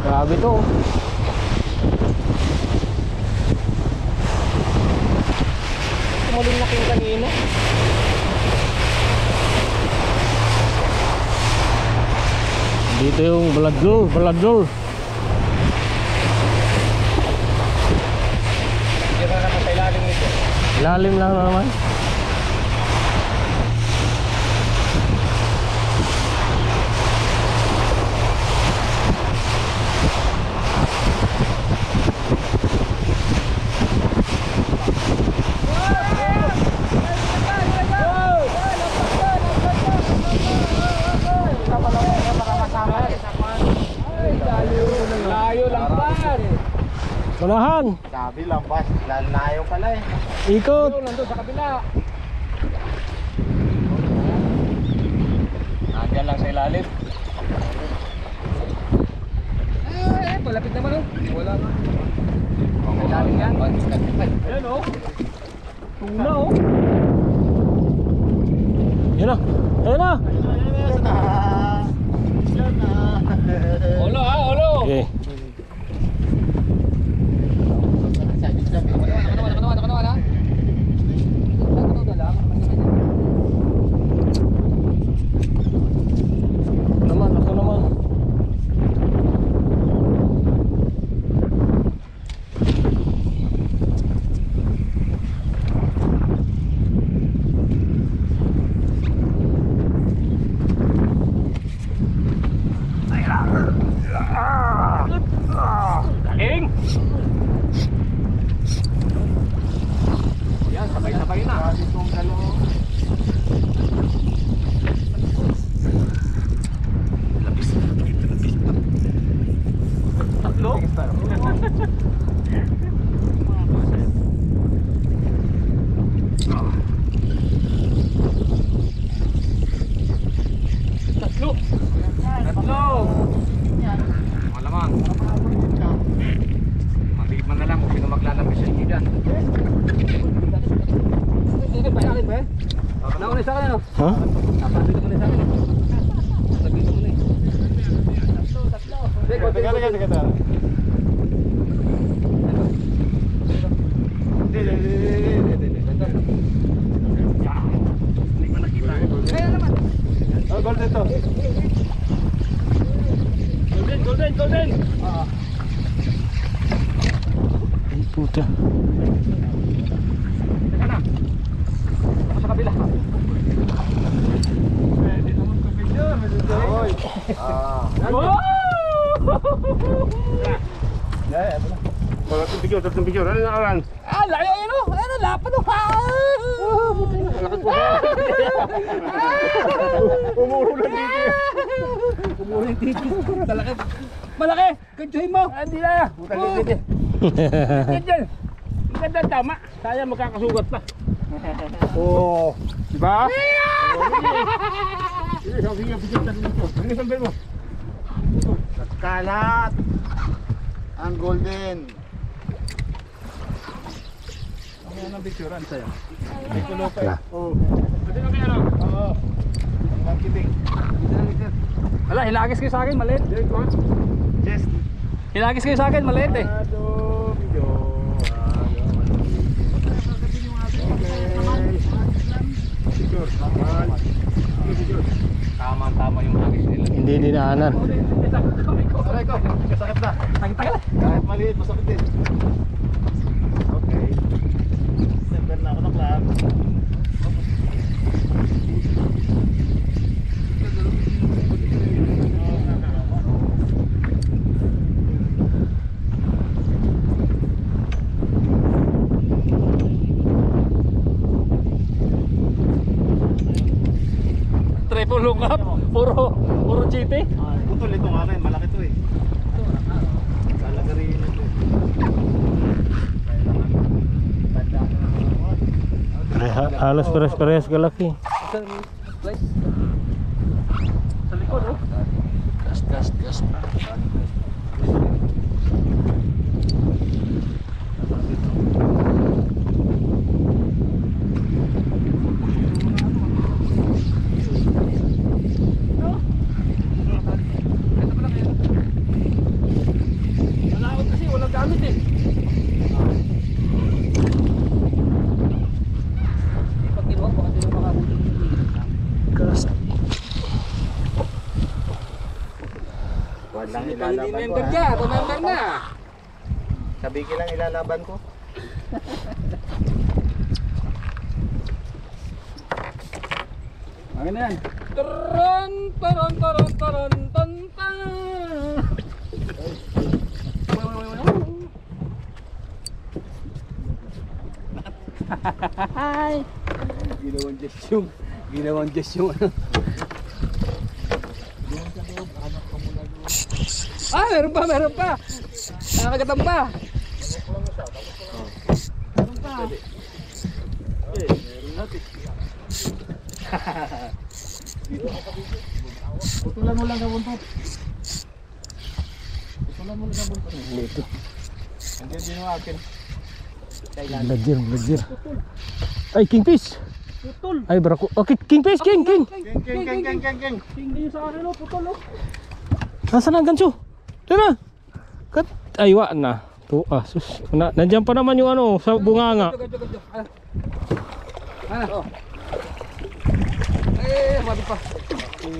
Grabe to. Tumalong na kayo kanina. Dito yung balador. Hindi na naman sa ilalim nito. Ilalim lang naman. Unahan. Sabi lampas, lalayo pala eh. Ikot. Nandun sa kabila. Nandiyan lang sa ilalim. Palapit naman oh. Wala nga. Sa ilalim yan. Ayan oh. Tuna oh. Yan na. Ayan na. Ulo ha, ulo. Okay. Ako naman. Galing! Yan, sabay-sabay na. Tatlo? Tatlo! Malamang. Matigman na lang kung sino maglalabis sa inyo dyan. Hindi ba yakin ba? Nauna sa akin ano? Ha? Napasito ko na sa akin. Nagdito ko na eh. Teka. Hindi ko nakita. Kaya naman. Oh, golden to. Golden. Ay puta. Teka na. Ako sa kabila. Pwede naman sa picture. Oy. Tatong picture. Ano nakaran? Layo yun o. Ano, lapan o. Umuulan dito. Umuulan dito. Malaki. Kantsuhin mo. Hindi na. Butang dito. Ganyan. Ganda tama. Sayang magkakasugat pa. Oo. Diba? Sige, mo. Kalat. Ang golden. Ano ang picturean sa'yo? Ay, kulopay. Oo. Pwede na kayo, no? Oo. Ang kiting. Wala, hilagis kayo sa akin, maliit. Yes. Hilagis kayo sa akin, maliit eh. Tama yung hagis nila. Hindi dinaanan. Aray ko, sakit na. Sakit-sakit. Kahit maliit, masakit din. Okay. December na ako ng club. Triple look up, puro chite. Putol ito nga kayo, malaki to eh. Lalagarin ito. Halos pares-pares kalaki. Sa likod oh. Gas. lang Hindi ilalaban ko. member ka, member na. Sabi ko lang ilalaban ko. Akin na yan. Taran, taran, taran, taran, tan, tan. Hi. Ginawang just yung Ah, meron pa. Nakakagatan pa. Meron pa. Putulan mo lang na buntot. Dito. Andiyan din yung akin. Lagir. Ay, kingfish. Putol. Ay, barako. Okay, kingfish, king. King. Hindi yung sa akin, oh, putol, oh. Nasaan ang gancho? Diyan na. Ay, wa na. To, sus. Nandiyan pa naman yung ano, sa bunganga. Gancho. Ano? Mabit pa.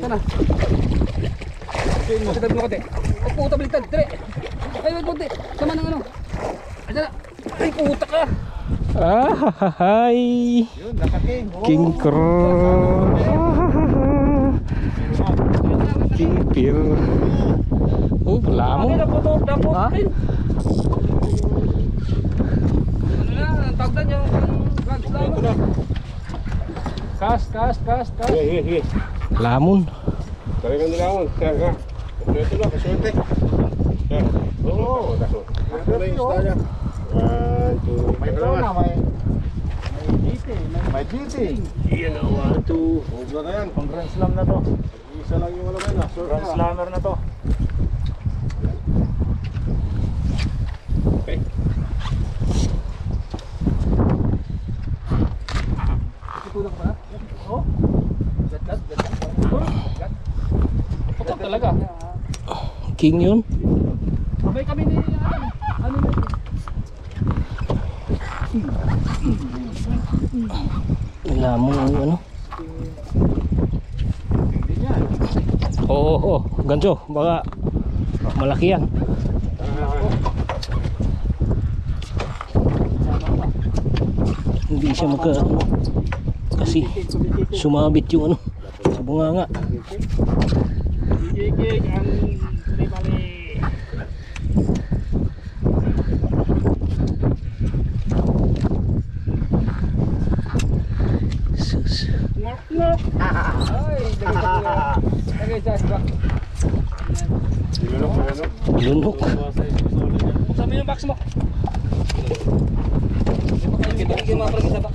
Sana. Masagad mo kote. Ay, puta, baliktad. Dire. Ay, kote. Sama ng ano. Ay, dala. Ay, puta ka. Hi. Yun, nakaking. King Crow. King Pir. Oh, wala mo. Dapot. Ha? Ano na, ang tawag na niyo. Kas. Sige. Lamon. Talagang nilangon. Kaya. Ito na, kasunti. Oo. Ito na yung isda niya. 1, 2, may pro na, may GT. Yan na, 1, 2. Huwag na yan, pang Grand Slam na to. Isa lang yung alaman na. Grand Slammer na to. Okay. Itulang pa na? Oo. Gat. Putok talaga. King yun. Sabay kami ni ano na. Lamon yung ano. Hindi yan. Oo. Gancho. Baka malaki yan. Hindi siya ano, kasi sumabit yung ano sa bunganga. Gigig ang bali. Sus. Ngok. Ay, lagay sa. Lunok. Buksan mo yung box mo. Kita mga pergi sa box.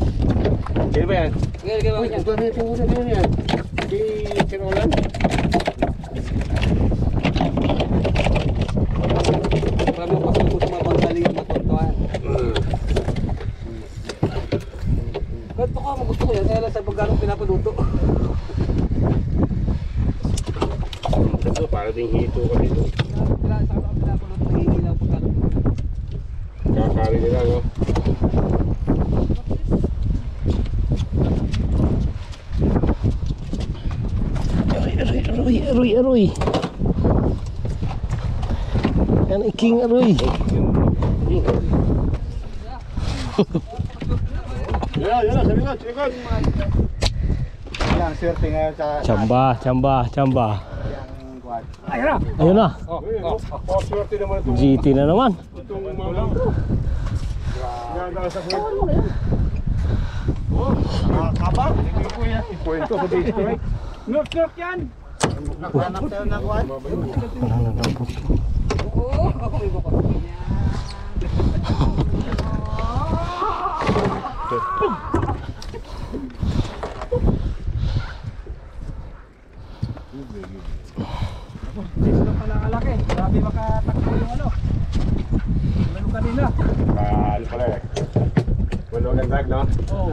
Kaya ba yan? Lagay mo yan. Ito na yung puso na yan. Di kinulan. Para mo pasok sa mga panggaling matontoan. Ganto ka, gusto ko yan. Kaya lang sa pagganong pinapaluto. Ito, para ding hito ka dito. Pinapaluto, nangihilaw pagganong. Kakari nila, no? Aroy. Yan ay king aroy. Yan, sa likod. Yan, swerte ngayon sa... Chamba. Yang kuwan. Ayun na. Oh, swerte naman itong... GT na naman. Itong mga... Yan, dahil sa swerte. Oh, nakakabang. Hindi ko yan. Ikwento sa base strike. Ngok yan! Nakahanap tayo ng kuwan. Oo, ako may baka. Ito pala kalaki. Grabe makatakbo yung ano. Lalo kanina. Ano pala eh. Walang drag, no? Oo.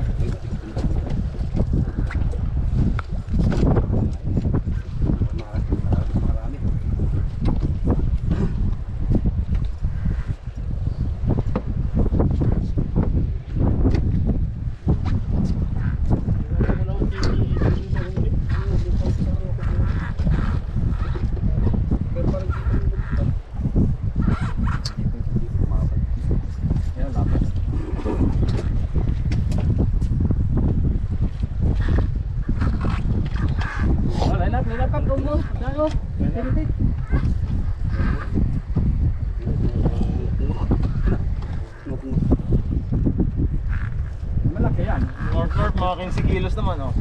mga 15 kilos naman, oh.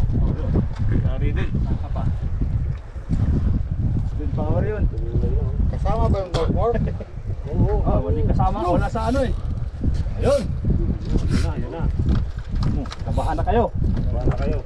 Dari din. Nakapa. Good power yun. Kasama ba yung golf more? Oo, wala kasama. Wala sa ano eh. Ayun. Yun na. Kabahan na kayo. Wala na kayo.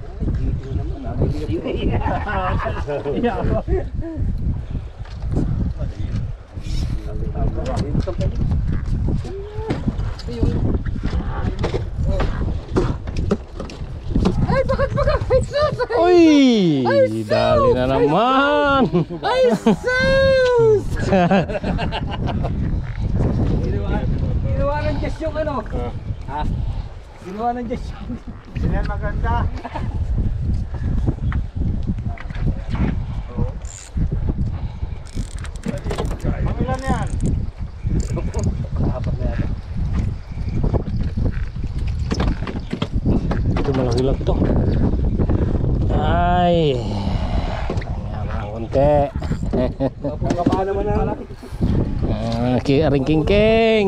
Ay, bakit? Ay, sus! Uy! Dali na naman! Ay, sus! Ginawa ng Diyos yung ano. Ha? Ginawa ng Diyos yung... Yan maganda. Pangilan yan? Apat na yata. Ito malaki lang ito. Ay! Ang konti. Kabahan naman na. King king.